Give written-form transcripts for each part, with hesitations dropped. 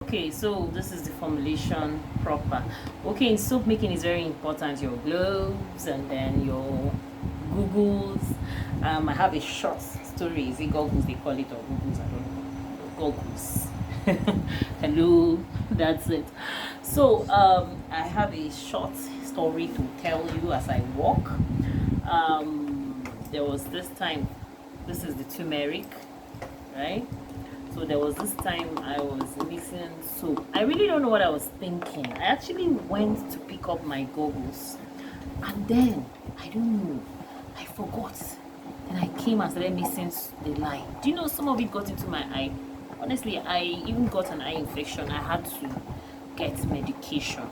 Okay, so this is the formulation proper. Okay, in soap making is very important, your gloves and then your goggles. I have a short story. Is it goggles they call it or goggles? I don't know. Goggles. Hello, that's it. So I have a short story to tell you as I walk. There was this time. This is the turmeric, right? So there was this time I was mixing soap. I really don't know what I was thinking. I actually went to pick up my goggles, and then I don't know, I forgot. And I came and started mixing the lye. Do you know some of it got into my eye? Honestly, I even got an eye infection. I had to get medication.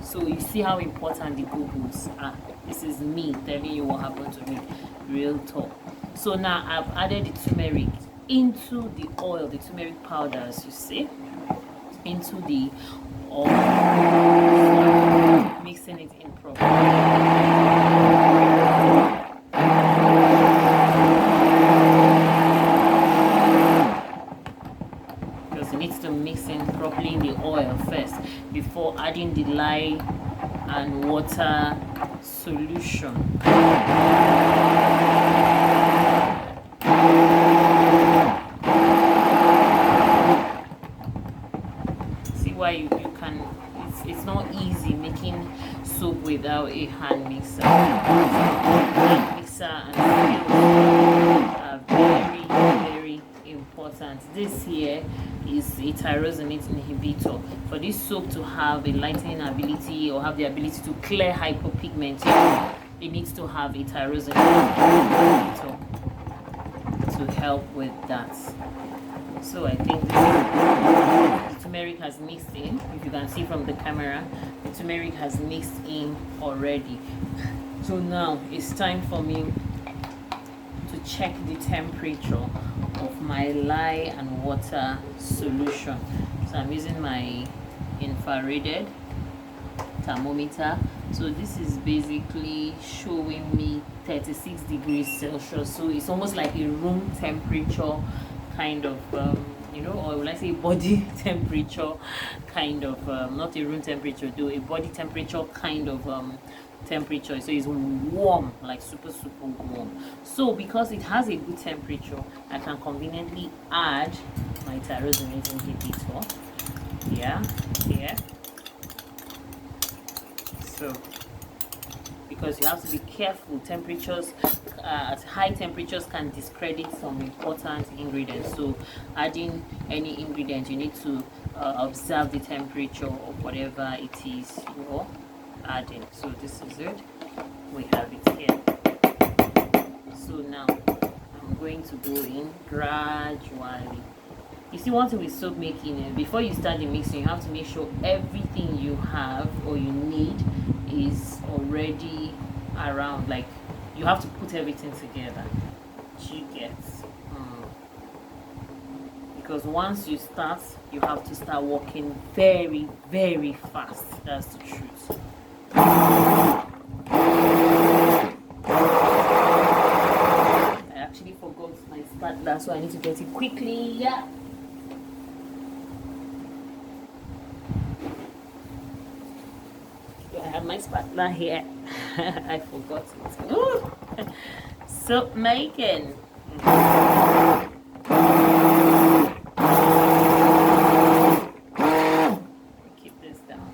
So you see how important the goggles are. This is me telling you what happened to me, real talk. So now I've added the turmeric into the oil, the turmeric powder, as you see, into the oil, mixing it in properly. Because it needs to mix in properly in the oil first before adding the lye and water solution. Why you can, it's not easy making soap without a hand mixer. Hand mixer and skills are very, very important. This here is a tyrosinase inhibitor. For this soap to have a lightening ability or have the ability to clear hypopigmentation, it needs to have a tyrosinase inhibitor to help with that. So I think the turmeric has mixed in. If you can see from the camera, the turmeric has mixed in already. So now it's time for me to check the temperature of my lye and water solution. So I'm using my infrared thermometer. So this is basically showing me 36 degrees Celsius. So it's almost like a room temperature kind of, or will I say body temperature kind of, not a room temperature though, a body temperature kind of temperature. So it's warm, like super warm. So because it has a good temperature, I can conveniently add my tyrosinase inhibitor here. So because you have to be careful, temperatures at high temperatures can discredit some important ingredients. So adding any ingredient, you need to observe the temperature of whatever it is you're adding. So this is it, we have it here. So now I'm going to go in gradually. You see, one thing with soap making, before you start the mixing, you have to make sure everything you have or you need is already around. Like, you have to put everything together. You get because once you start, you have to start working very, very fast. That's the truth. I actually forgot my spatula, so I need to get it quickly. Yeah. I have my spatula here. I forgot it. Ooh. Soap making. Keep this down.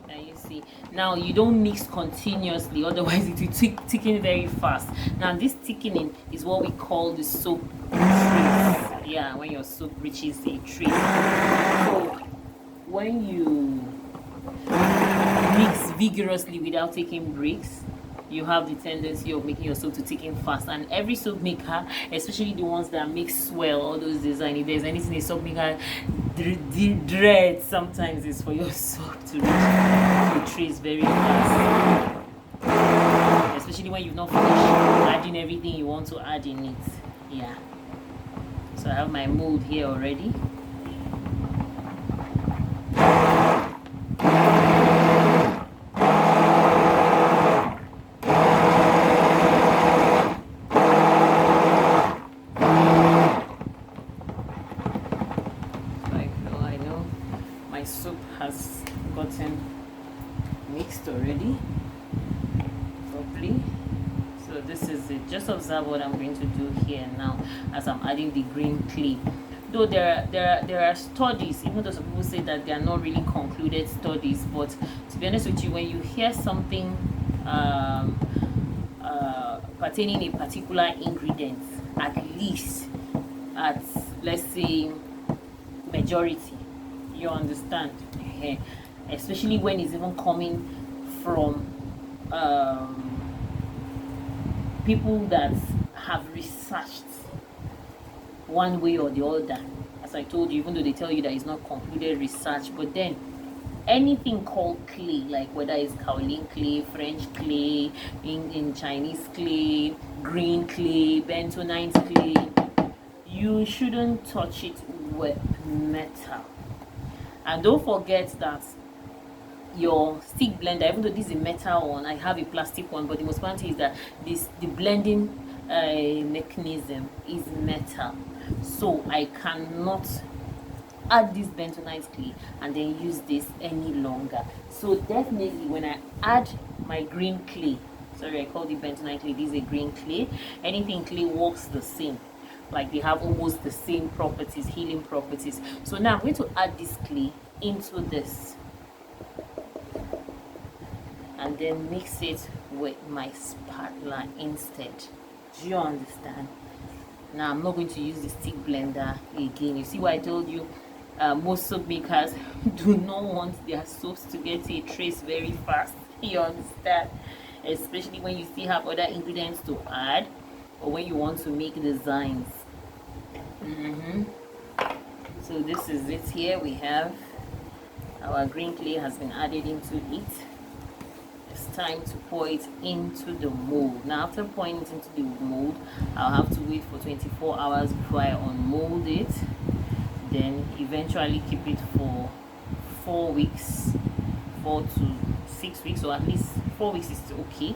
Now you see. Now you don't mix continuously, otherwise it will thicken very fast. Now this thickening is what we call the soap trace. Yeah, when your soap reaches the trace. So when you mix vigorously without taking breaks, you have the tendency of making your soap to thicken fast. And every soap maker, especially the ones that make swell, all those design, if there's anything a soap maker dreads sometimes, is for your soap to reach the trace very fast, especially when you've not finished adding everything you want to add in it. Yeah, so I have my mold here already. has gotten mixed already properly. So this is it. Just observe what I'm going to do here now as I'm adding the green clay. Though there are studies, even though some people say that they are not really concluded studies, but to be honest with you, when you hear something pertaining a particular ingredient, at least at, let's say, majority, you understand, especially when it's even coming from people that have researched one way or the other. As I told you, even though they tell you that it's not concluded research, but then anything called clay, like whether it's kaolin clay, French clay, in Chinese clay, green clay, bentonite clay, you shouldn't touch it with metal. And don't forget that your stick blender, even though this is a metal one, I have a plastic one, but the most important is that the blending mechanism is metal, so I cannot add this bentonite clay and then use this any longer. So definitely when I add my green clay, sorry, I called it bentonite clay, this is a green clay, anything clay works the same, like they have almost the same properties, healing properties. So now I'm going to add this clay into this and then mix it with my spatula instead. Do you understand? Now I'm not going to use the stick blender again. You see why I told you most soap makers do not want their soaps to get a trace very fast. You understand? Especially when you still have other ingredients to add, or when you want to make designs. So this is it. Here we have our green clay has been added into it. It's time to pour it into the mold. Now after pouring it into the mold, I'll have to wait for 24 hours before I unmold it, then eventually keep it for 4 weeks, 4 to 6 weeks, or at least 4 weeks is okay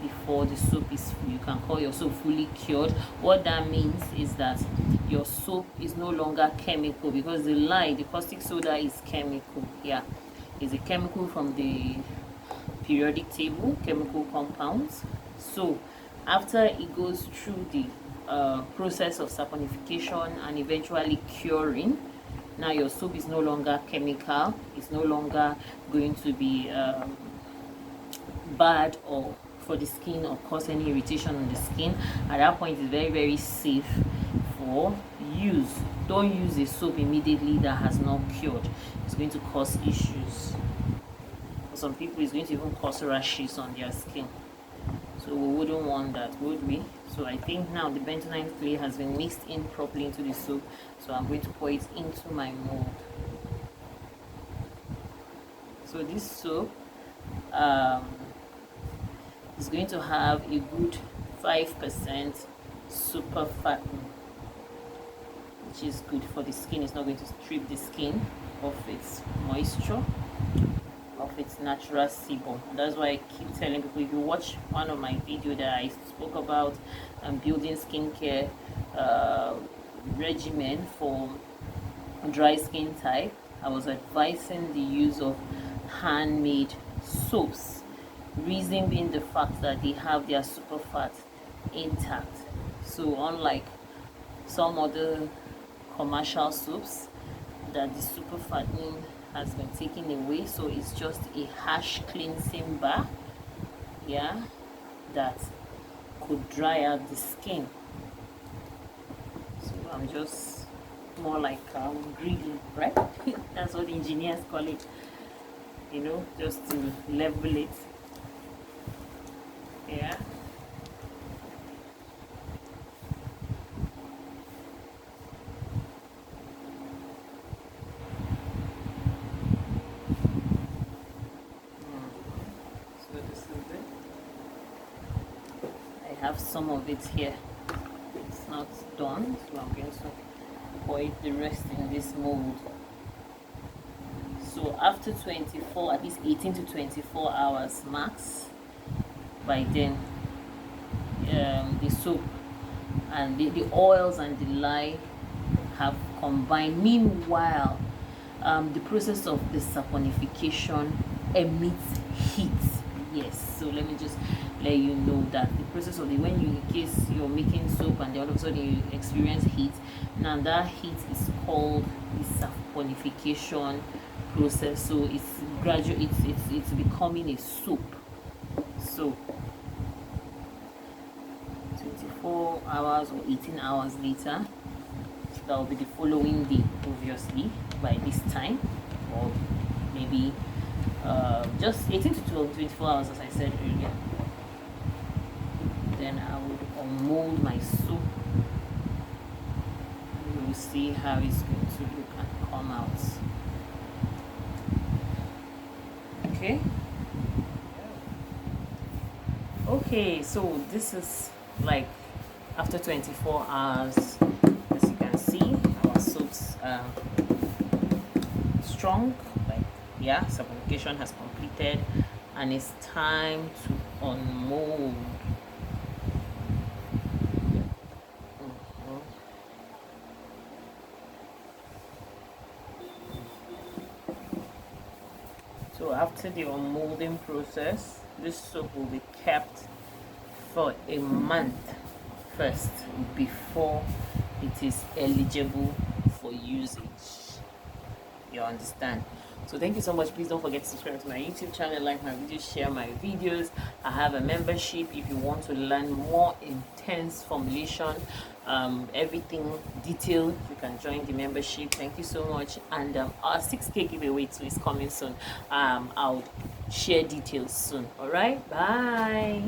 before the soap is, you can call your soap fully cured. What that means is that your soap is no longer chemical, because the lye, the caustic soda, is chemical. Yeah, it's a chemical from the periodic table, chemical compounds. So after it goes through the process of saponification and eventually curing, now your soap is no longer chemical, it's no longer going to be bad or for the skin or cause any irritation on the skin. At that point, it's very, very safe for use. Don't use a soap immediately that has not cured. It's going to cause issues. For some people, it's going to even cause rashes on their skin. So we wouldn't want that, would we? So I think now the bentonite clay has been mixed in properly into the soap. So I'm going to pour it into my mold. So this soap is going to have a good 5% super fatten, which is good for the skin. It's not going to strip the skin of its moisture, of its natural sebum. That's why I keep telling people, if you watch one of my videos that I spoke about building skincare regimen for dry skin type, I was advising the use of handmade soaps. Reason being the fact that they have their super fat intact. So unlike some other commercial soaps that the super fattening has been taken away, so it's just a harsh cleansing bar, yeah, that could dry out the skin. So I'm just more like grilling, right? That's what the engineers call it, you know, just to level it. Yeah. So this is it. I have some of it here. It's not done, so I'm going to pour it the rest in this mold. So after 24, at least 18 to 24 hours max, by then the soap and the oils and the lye have combined. Meanwhile, the process of the saponification emits heat. Yes, so let me just let you know that the process of the, when you, in case you're making soap and then all of a sudden you experience heat, now that heat is called the saponification process. So it's gradual, it's becoming a soap. So 24 hours or 18 hours later, that will be the following day, obviously, by this time, or maybe just 18 to 24 hours, as I said earlier. Then I would unmold my soap. You will see how it's going to look and come out. Okay. Okay, so this is like after 24 hours. As you can see, our soaps are strong. Like, yeah, saponification has completed, and it's time to unmold. So after the unmolding process, this soap will be kept for a month first before it is eligible for usage. You understand? So thank you so much. Please don't forget to subscribe to my YouTube channel, like my videos, share my videos. I have a membership if you want to learn more intense formulation, everything detailed. You can join the membership. Thank you so much. And our 6K giveaway too is coming soon. I'll share details soon. All right, bye.